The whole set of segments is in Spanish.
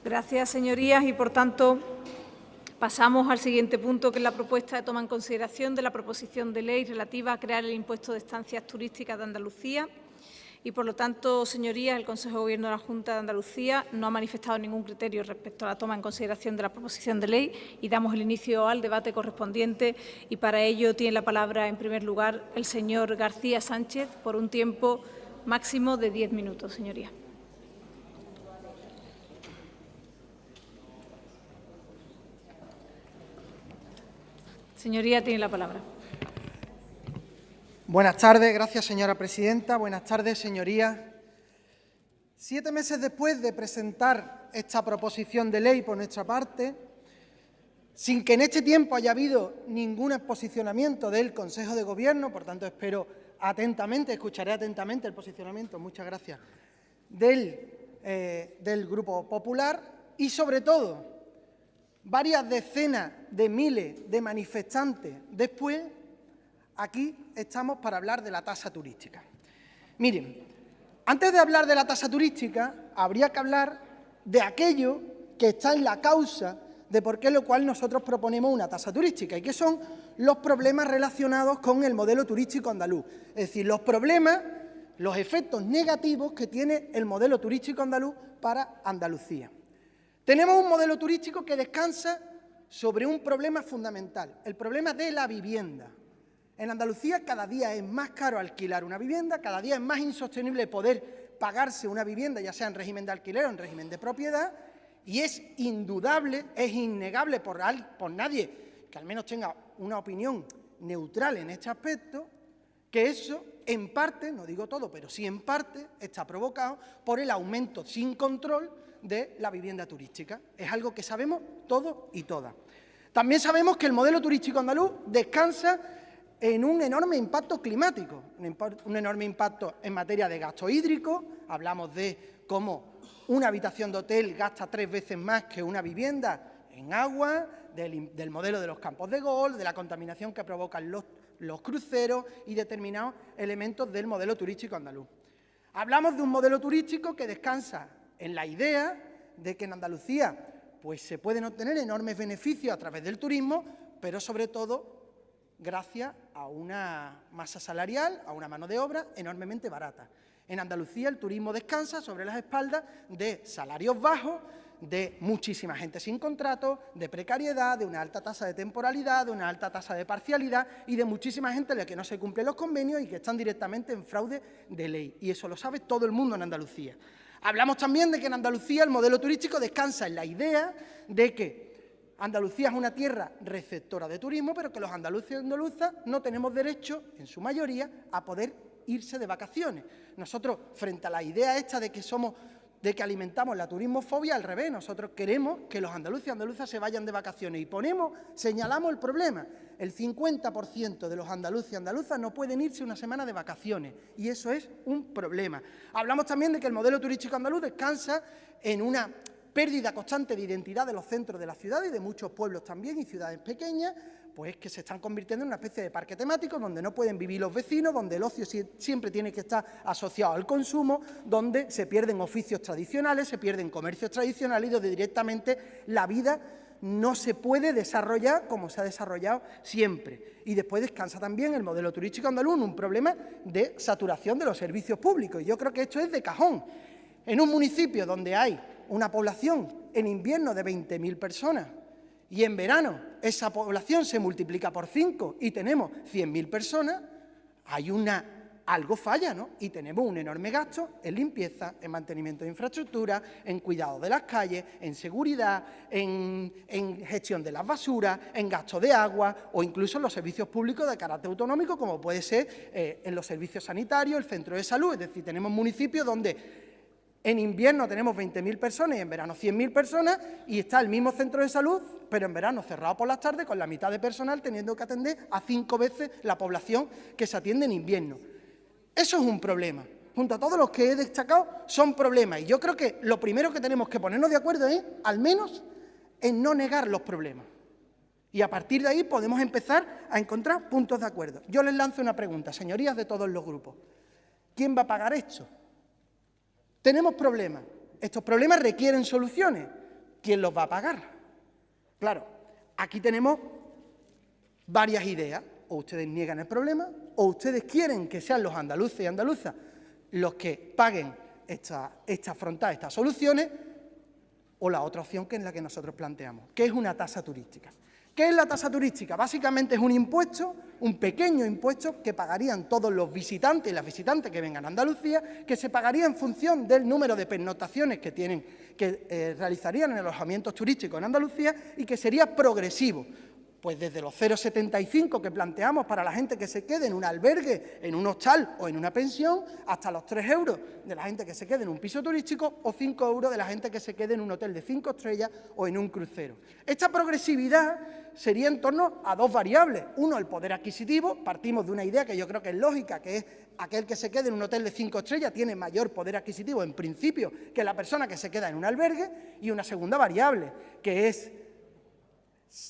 Gracias, señorías, y por tanto pasamos al siguiente punto, que es la propuesta de toma en consideración de la proposición de ley relativa a crear el impuesto de estancias turísticas de Andalucía. Y, por lo tanto, señorías, el Consejo de Gobierno de la Junta de Andalucía no ha manifestado ningún criterio respecto a la toma en consideración de la proposición de ley y damos el inicio al debate correspondiente. Y para ello tiene la palabra, en primer lugar, el señor García Sánchez, por un tiempo máximo de 10 minutos, señoría. Señoría, tiene la palabra. Buenas tardes, gracias, señora presidenta. Buenas tardes, señorías. 7 meses después de presentar esta proposición de ley por nuestra parte, sin que en este tiempo haya habido ningún posicionamiento del Consejo de Gobierno, por tanto espero atentamente, escucharé atentamente el posicionamiento, muchas gracias, del Grupo Popular y, sobre todo, varias decenas de miles de manifestantes después, aquí estamos para hablar de la tasa turística. Miren, antes de hablar de la tasa turística, habría que hablar de aquello que está en la causa de por qué lo cual nosotros proponemos una tasa turística, y que son los problemas relacionados con el modelo turístico andaluz. Es decir, los problemas, los efectos negativos que tiene el modelo turístico andaluz para Andalucía. Tenemos un modelo turístico que descansa sobre un problema fundamental, el problema de la vivienda. En Andalucía cada día es más caro alquilar una vivienda, cada día es más insostenible poder pagarse una vivienda, ya sea en régimen de alquiler o en régimen de propiedad, y es indudable, es innegable por nadie que al menos tenga una opinión neutral en este aspecto, que eso, en parte, no digo todo, pero sí en parte, está provocado por el aumento sin control de la vivienda turística. Es algo que sabemos todos y todas. También sabemos que el modelo turístico andaluz descansa en un enorme impacto climático, un enorme impacto en materia de gasto hídrico. Hablamos de cómo una habitación de hotel gasta 3 veces más que una vivienda en agua, del modelo de los campos de golf, de la contaminación que provocan los cruceros y determinados elementos del modelo turístico andaluz. Hablamos de un modelo turístico que descansa en la idea de que en Andalucía pues, se pueden obtener enormes beneficios a través del turismo, pero sobre todo gracias a una masa salarial, a una mano de obra enormemente barata. En Andalucía el turismo descansa sobre las espaldas de salarios bajos, de muchísima gente sin contrato, de precariedad, de una alta tasa de temporalidad, de una alta tasa de parcialidad y de muchísima gente a la que no se cumplen los convenios y que están directamente en fraude de ley. Y eso lo sabe todo el mundo en Andalucía. Hablamos también de que en Andalucía el modelo turístico descansa en la idea de que Andalucía es una tierra receptora de turismo, pero que los andaluces y andaluzas no tenemos derecho, en su mayoría, a poder irse de vacaciones. Nosotros, frente a la idea esta de que alimentamos la turismofobia, al revés, nosotros queremos que los andaluces y andaluzas se vayan de vacaciones y señalamos el problema. El 50% de los andaluces y andaluzas no pueden irse una semana de vacaciones y eso es un problema. Hablamos también de que el modelo turístico andaluz descansa en una pérdida constante de identidad de los centros de la ciudad y de muchos pueblos también y ciudades pequeñas, pues que se están convirtiendo en una especie de parque temático donde no pueden vivir los vecinos, donde el ocio siempre tiene que estar asociado al consumo, donde se pierden oficios tradicionales, se pierden comercios tradicionales y donde directamente la vida no se puede desarrollar como se ha desarrollado siempre. Y después descansa también el modelo turístico andaluz en un problema de saturación de los servicios públicos. Y yo creo que esto es de cajón. En un municipio donde hay una población en invierno de 20.000 personas y en verano esa población se multiplica por 5 y tenemos 100.000 personas, algo falla, ¿no? Y tenemos un enorme gasto en limpieza, en mantenimiento de infraestructura, en cuidado de las calles, en seguridad, en gestión de las basuras, en gasto de agua o incluso en los servicios públicos de carácter autonómico, como puede ser en los servicios sanitarios, el centro de salud. Es decir, tenemos municipios donde en invierno tenemos 20.000 personas y en verano 100.000 personas y está el mismo centro de salud, pero en verano cerrado por las tardes con la mitad de personal teniendo que atender a 5 veces la población que se atiende en invierno. Eso es un problema. Junto a todos los que he destacado son problemas y yo creo que lo primero que tenemos que ponernos de acuerdo es, al menos, en no negar los problemas. Y a partir de ahí podemos empezar a encontrar puntos de acuerdo. Yo les lanzo una pregunta, señorías de todos los grupos. ¿Quién va a pagar esto? Tenemos problemas. Estos problemas requieren soluciones. ¿quién los va a pagar? Claro, aquí tenemos varias ideas. O ustedes niegan el problema, o ustedes quieren que sean los andaluces y andaluzas los que paguen afrontar estas soluciones, o la otra opción, que es la que nosotros planteamos, que es una tasa turística. ¿Qué es la tasa turística? Básicamente es un impuesto, un pequeño impuesto que pagarían todos los visitantes y las visitantes que vengan a Andalucía, que se pagaría en función del número de pernoctaciones que realizarían en alojamientos turísticos en Andalucía, y que sería progresivo. Pues desde los 0,75 que planteamos para la gente que se quede en un albergue, en un hostal o en una pensión, hasta los 3 euros de la gente que se quede en un piso turístico, o 5 euros de la gente que se quede en un hotel de 5 estrellas o en un crucero. Esta progresividad sería en torno a dos variables. Uno, el poder adquisitivo. Partimos de una idea que yo creo que es lógica, que es aquel que se quede en un hotel de 5 estrellas tiene mayor poder adquisitivo, en principio, que la persona que se queda en un albergue. Y una segunda variable, que es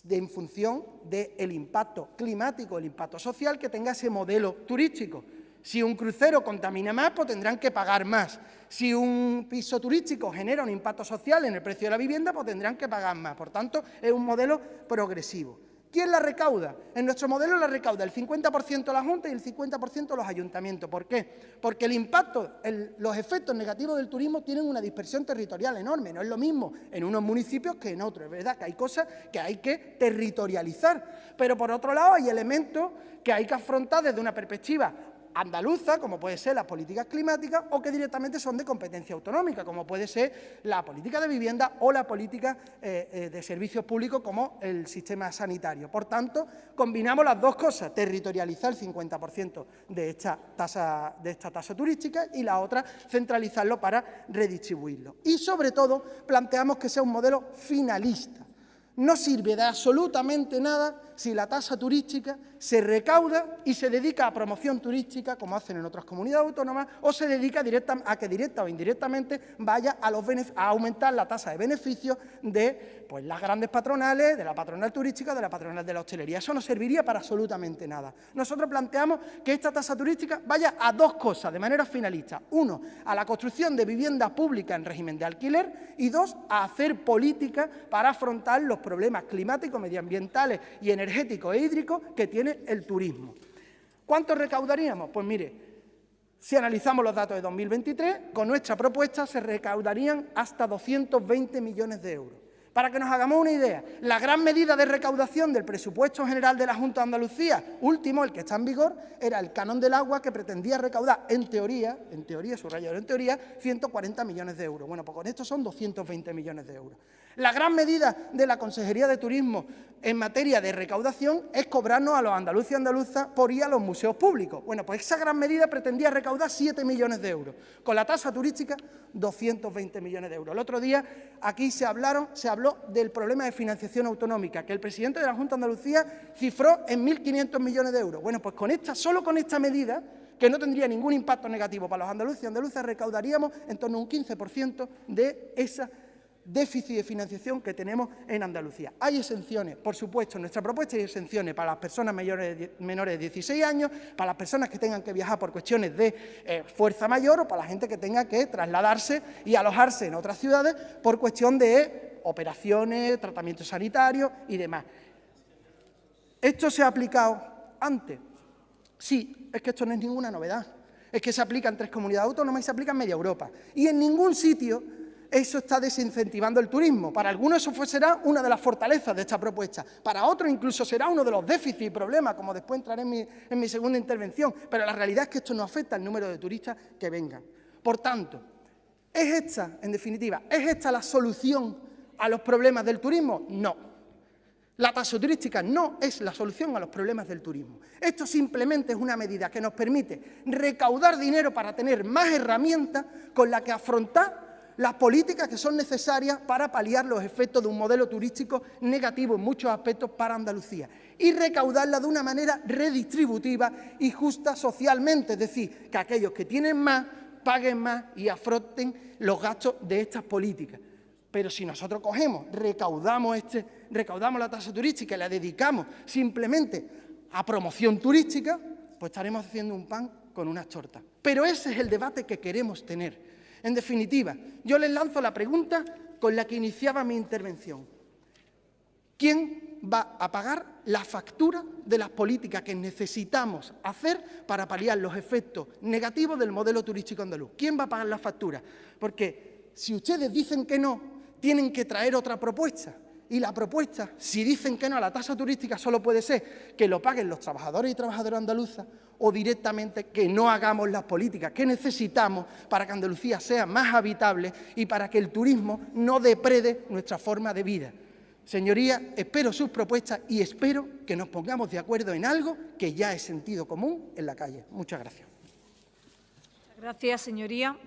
en función del impacto climático, el impacto social que tenga ese modelo turístico. Si un crucero contamina más, pues tendrán que pagar más. Si un piso turístico genera un impacto social en el precio de la vivienda, pues tendrán que pagar más. Por tanto, es un modelo progresivo. ¿Quién la recauda? En nuestro modelo la recauda el 50% la Junta y el 50% los ayuntamientos. ¿Por qué? Porque el impacto, los efectos negativos del turismo tienen una dispersión territorial enorme. No es lo mismo en unos municipios que en otros. Es verdad que hay cosas que hay que territorializar. Pero, por otro lado, hay elementos que hay que afrontar desde una perspectiva andaluza, como puede ser las políticas climáticas, o que directamente son de competencia autonómica, como puede ser la política de vivienda o la política de servicios públicos, como el sistema sanitario. Por tanto, combinamos las dos cosas: territorializar el 50% de esta tasa turística, y la otra, centralizarlo para redistribuirlo. Y, sobre todo, planteamos que sea un modelo finalista. No sirve de absolutamente nada si la tasa turística se recauda y se dedica a promoción turística, como hacen en otras comunidades autónomas, o se dedica a que directa o indirectamente vaya a aumentar la tasa de beneficios de las grandes patronales, de la patronal turística, de la patronal de la hostelería. Eso no serviría para absolutamente nada. Nosotros planteamos que esta tasa turística vaya a dos cosas de manera finalista. Uno, a la construcción de vivienda pública en régimen de alquiler, y dos, a hacer políticas para afrontar los problemas climáticos, medioambientales y energéticos e hídricos que tiene el turismo. ¿Cuánto recaudaríamos? Pues mire, si analizamos los datos de 2023, con nuestra propuesta se recaudarían hasta 220 millones de euros. Para que nos hagamos una idea, la gran medida de recaudación del presupuesto general de la Junta de Andalucía, último, el que está en vigor, era el canon del agua, que pretendía recaudar, en teoría, subrayado en teoría, 140 millones de euros. Bueno, pues con esto son 220 millones de euros. La gran medida de la Consejería de Turismo en materia de recaudación es cobrarnos a los andaluces y andaluzas por ir a los museos públicos. Bueno, pues esa gran medida pretendía recaudar 7 millones de euros. Con la tasa turística, 220 millones de euros. El otro día aquí se habló del problema de financiación autonómica, que el presidente de la Junta de Andalucía cifró en 1.500 millones de euros. Bueno, pues solo con esta medida, que no tendría ningún impacto negativo para los andaluces y andaluzas, recaudaríamos en torno a un 15% de esa déficit de financiación que tenemos en Andalucía. Hay exenciones, por supuesto, en nuestra propuesta hay exenciones para las personas menores de 16 años, para las personas que tengan que viajar por cuestiones de fuerza mayor, o para la gente que tenga que trasladarse y alojarse en otras ciudades por cuestión de operaciones, tratamientos sanitarios y demás. ¿Esto se ha aplicado antes? Sí, es que esto no es ninguna novedad. Es que se aplica en 3 comunidades autónomas y se aplica en media Europa. Y en ningún sitio eso está desincentivando el turismo. Para algunos eso será una de las fortalezas de esta propuesta. Para otros incluso será uno de los déficits y problemas, como después entraré en mi segunda intervención. Pero la realidad es que esto no afecta al número de turistas que vengan. Por tanto, ¿es esta, en definitiva, la solución a los problemas del turismo? No. La tasa turística no es la solución a los problemas del turismo. Esto simplemente es una medida que nos permite recaudar dinero para tener más herramientas con las que afrontar las políticas que son necesarias para paliar los efectos de un modelo turístico negativo en muchos aspectos para Andalucía, y recaudarla de una manera redistributiva y justa socialmente, es decir, que aquellos que tienen más paguen más y afronten los gastos de estas políticas. Pero si nosotros recaudamos la tasa turística y la dedicamos simplemente a promoción turística, pues estaremos haciendo un pan con unas tortas. Pero ese es el debate que queremos tener. En definitiva, yo les lanzo la pregunta con la que iniciaba mi intervención. ¿Quién va a pagar la factura de las políticas que necesitamos hacer para paliar los efectos negativos del modelo turístico andaluz? ¿Quién va a pagar la factura? Porque si ustedes dicen que no, tienen que traer otra propuesta. Y la propuesta, si dicen que no a la tasa turística, solo puede ser que lo paguen los trabajadores y trabajadoras andaluzas o directamente que no hagamos las políticas que necesitamos para que Andalucía sea más habitable y para que el turismo no deprede nuestra forma de vida. Señorías, espero sus propuestas y espero que nos pongamos de acuerdo en algo que ya es sentido común en la calle. Muchas gracias. Gracias, señoría.